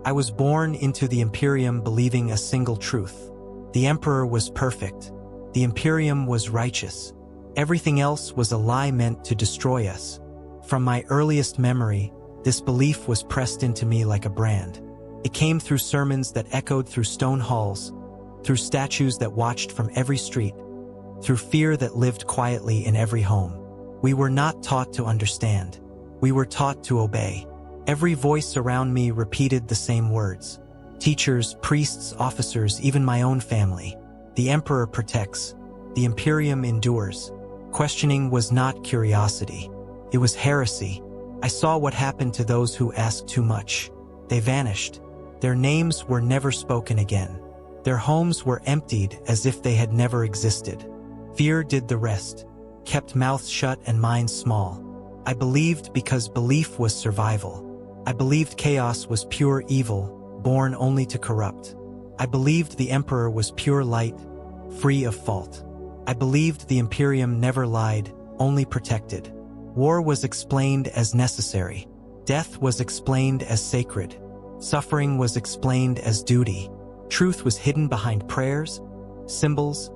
I was born into the Imperium believing a single truth. The Emperor was perfect. The Imperium was righteous. Everything else was a lie meant to destroy us. From my earliest memory, this belief was pressed into me like a brand. It came through sermons that echoed through stone halls, through statues that watched from every street, through fear that lived quietly in every home. We were not taught to understand. We were taught to obey. Every voice around me repeated the same words. Teachers, priests, officers, even my own family. The Emperor protects. The Imperium endures. Questioning was not curiosity. It was heresy. I saw what happened to those who asked too much. They vanished. Their names were never spoken again. Their homes were emptied as if they had never existed. Fear did the rest, kept mouths shut and minds small. I believed because belief was survival. I believed chaos was pure evil, born only to corrupt. I believed the Emperor was pure light, free of fault. I believed the Imperium never lied, only protected. War was explained as necessary. Death was explained as sacred. Suffering was explained as duty. Truth was hidden behind prayers, symbols,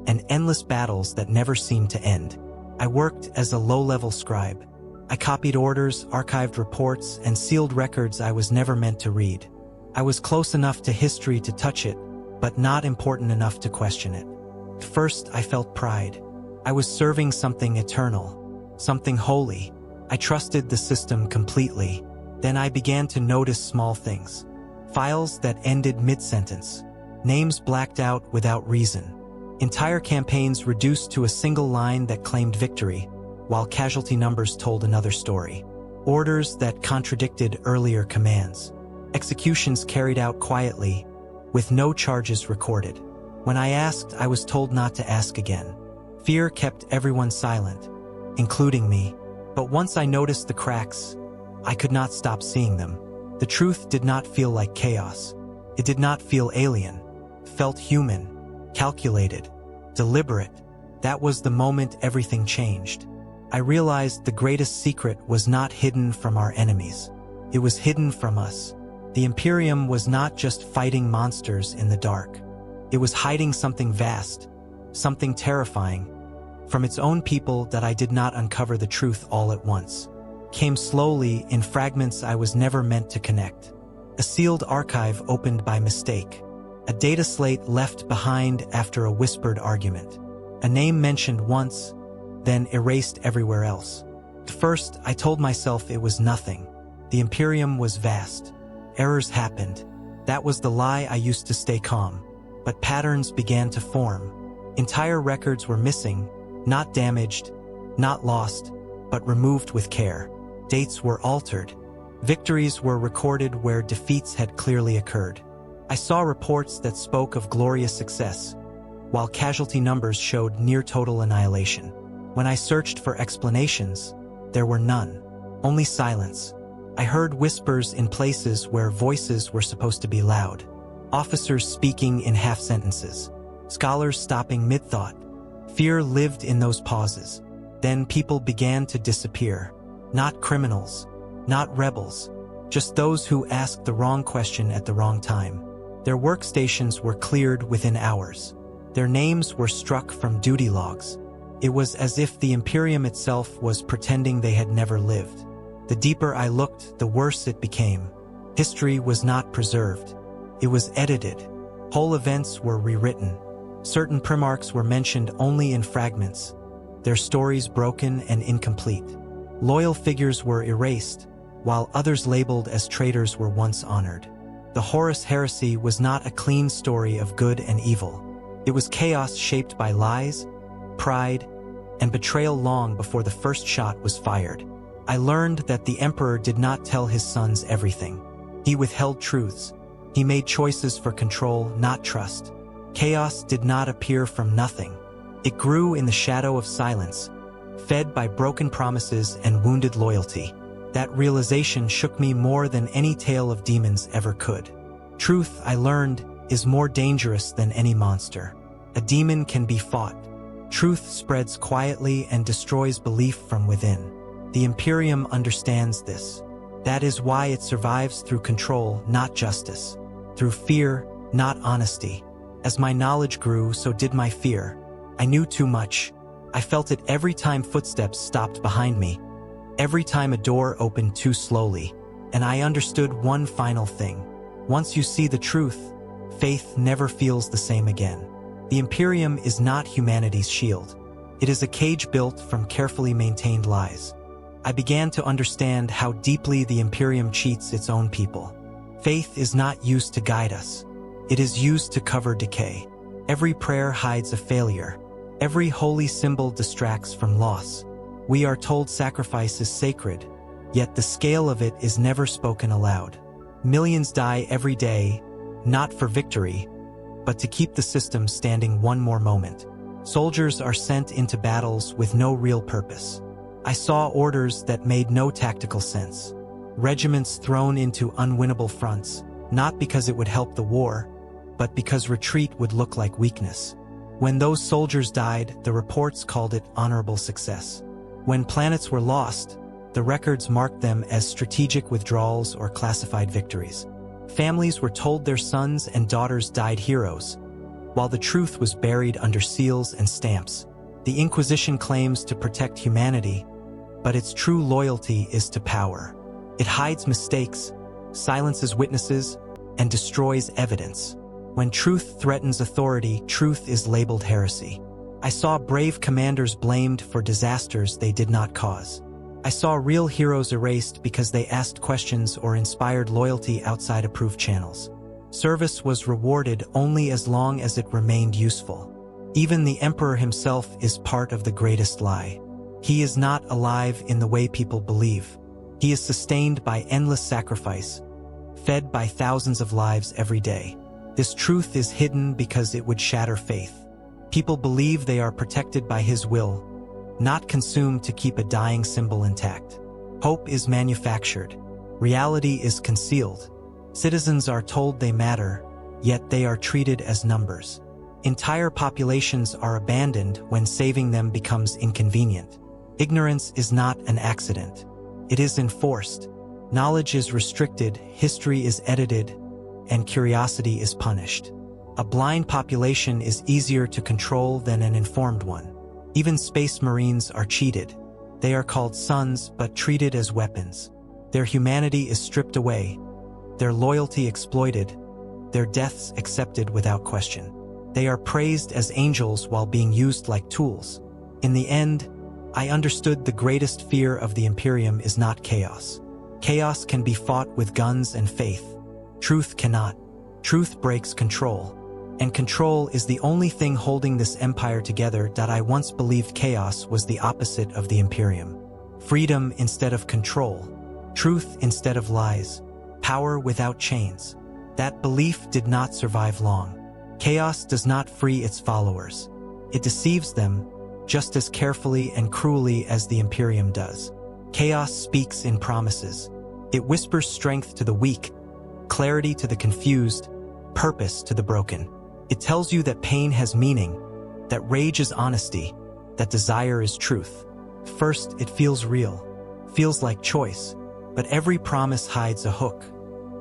and endless battles that never seemed to end. I worked as a low-level scribe. I copied orders, archived reports, and sealed records I was never meant to read. I was close enough to history to touch it, but not important enough to question it. At first, I felt pride. I was serving something eternal, something holy. I trusted the system completely. Then I began to notice small things. Files that ended mid-sentence. Names blacked out without reason. Entire campaigns reduced to a single line that claimed victory, while casualty numbers told another story. Orders that contradicted earlier commands. Executions carried out quietly, with no charges recorded. When I asked, I was told not to ask again. Fear kept everyone silent, including me. But once I noticed the cracks, I could not stop seeing them. The truth did not feel like chaos. It did not feel alien. It felt human, calculated, deliberate. That was the moment everything changed. I realized the greatest secret was not hidden from our enemies. It was hidden from us. The Imperium was not just fighting monsters in the dark. It was hiding something vast, something terrifying, from its own people that I did not uncover the truth all at once. Came slowly in fragments I was never meant to connect. A sealed archive opened by mistake. A data slate left behind after a whispered argument. A name mentioned once, then erased everywhere else. At first, I told myself it was nothing. The Imperium was vast. Errors happened. That was the lie I used to stay calm. But patterns began to form. Entire records were missing, not damaged, not lost, but removed with care. Dates were altered. Victories were recorded where defeats had clearly occurred. I saw reports that spoke of glorious success, while casualty numbers showed near-total annihilation. When I searched for explanations, there were none. Only silence. I heard whispers in places where voices were supposed to be loud. Officers speaking in half-sentences. Scholars stopping mid-thought. Fear lived in those pauses. Then people began to disappear. Not criminals, not rebels, just those who asked the wrong question at the wrong time. Their workstations were cleared within hours. Their names were struck from duty logs. It was as if the Imperium itself was pretending they had never lived. The deeper I looked, the worse it became. History was not preserved. It was edited. Whole events were rewritten. Certain primarchs were mentioned only in fragments, their stories broken and incomplete. Loyal figures were erased, while others labeled as traitors were once honored. The Horus Heresy was not a clean story of good and evil. It was chaos shaped by lies, pride, and betrayal long before the first shot was fired. I learned that the Emperor did not tell his sons everything. He withheld truths. He made choices for control, not trust. Chaos did not appear from nothing. It grew in the shadow of silence, fed by broken promises and wounded loyalty. That realization shook me more than any tale of demons ever could. Truth, I learned, is more dangerous than any monster. A demon can be fought. Truth spreads quietly and destroys belief from within. The Imperium understands this. That is why it survives through control, not justice. Through fear, not honesty. As my knowledge grew, so did my fear. I knew too much. I felt it every time footsteps stopped behind me. Every time a door opened too slowly. And I understood one final thing. Once you see the truth, faith never feels the same again. The Imperium is not humanity's shield. It is a cage built from carefully maintained lies. I began to understand how deeply the Imperium cheats its own people. Faith is not used to guide us. It is used to cover decay. Every prayer hides a failure. Every holy symbol distracts from loss. We are told sacrifice is sacred, yet the scale of it is never spoken aloud. Millions die every day, not for victory, but to keep the system standing one more moment. Soldiers are sent into battles with no real purpose. I saw orders that made no tactical sense. Regiments thrown into unwinnable fronts, not because it would help the war, but because retreat would look like weakness. When those soldiers died, the reports called it honorable success. When planets were lost, the records marked them as strategic withdrawals or classified victories. Families were told their sons and daughters died heroes, while the truth was buried under seals and stamps. The Inquisition claims to protect humanity, but its true loyalty is to power. It hides mistakes, silences witnesses, and destroys evidence. When truth threatens authority, truth is labeled heresy. I saw brave commanders blamed for disasters they did not cause. I saw real heroes erased because they asked questions or inspired loyalty outside approved channels. Service was rewarded only as long as it remained useful. Even the Emperor himself is part of the greatest lie. He is not alive in the way people believe. He is sustained by endless sacrifice, fed by thousands of lives every day. This truth is hidden because it would shatter faith. People believe they are protected by his will, not consumed to keep a dying symbol intact. Hope is manufactured. Reality is concealed. Citizens are told they matter, yet they are treated as numbers. Entire populations are abandoned when saving them becomes inconvenient. Ignorance is not an accident. It is enforced. Knowledge is restricted, history is edited, and curiosity is punished. A blind population is easier to control than an informed one. Even space marines are cheated. They are called sons but treated as weapons. Their humanity is stripped away, their loyalty exploited, their deaths accepted without question. They are praised as angels while being used like tools. In the end, I understood the greatest fear of the Imperium is not chaos. Chaos can be fought with guns and faith. Truth cannot. Truth breaks control. And control is the only thing holding this empire together. I once believed chaos was the opposite of the Imperium. Freedom instead of control. Truth instead of lies. Power without chains. That belief did not survive long. Chaos does not free its followers. It deceives them just as carefully and cruelly as the Imperium does. Chaos speaks in promises. It whispers strength to the weak, clarity to the confused, purpose to the broken. It tells you that pain has meaning, that rage is honesty, that desire is truth. First, it feels real, feels like choice, but every promise hides a hook.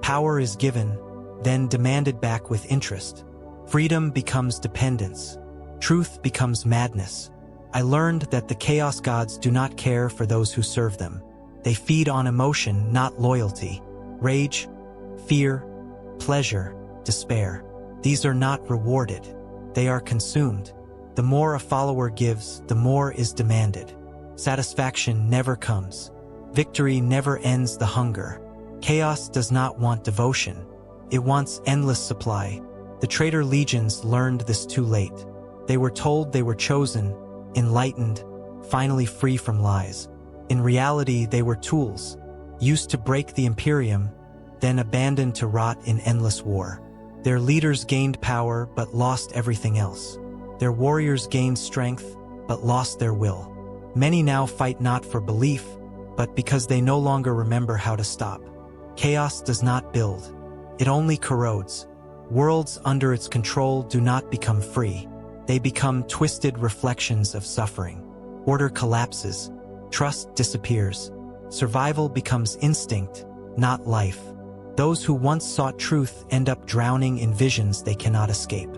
Power is given, then demanded back with interest. Freedom becomes dependence. Truth becomes madness. I learned that the Chaos Gods do not care for those who serve them. They feed on emotion, not loyalty. Rage, fear, pleasure, despair. These are not rewarded. They are consumed. The more a follower gives, the more is demanded. Satisfaction never comes. Victory never ends the hunger. Chaos does not want devotion. It wants endless supply. The traitor legions learned this too late. They were told they were chosen, enlightened, finally free from lies. In reality, they were tools, used to break the Imperium, then abandoned to rot in endless war. Their leaders gained power but lost everything else. Their warriors gained strength but lost their will. Many now fight not for belief, but because they no longer remember how to stop. Chaos does not build. It only corrodes. Worlds under its control do not become free. They become twisted reflections of suffering. Order collapses. Trust disappears. Survival becomes instinct, not life. Those who once sought truth end up drowning in visions they cannot escape.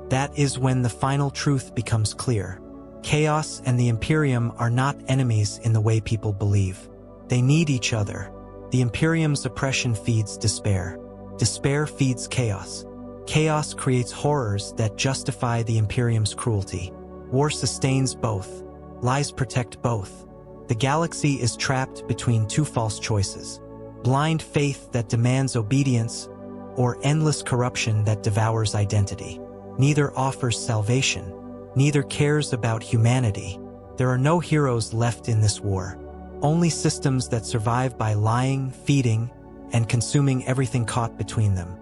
That is when the final truth becomes clear. Chaos and the Imperium are not enemies in the way people believe. They need each other. The Imperium's oppression feeds despair. Despair feeds chaos. Chaos creates horrors that justify the Imperium's cruelty. War sustains both. Lies protect both. The galaxy is trapped between two false choices: blind faith that demands obedience, or endless corruption that devours identity. Neither offers salvation. Neither cares about humanity. There are no heroes left in this war. Only systems that survive by lying, feeding, and consuming everything caught between them.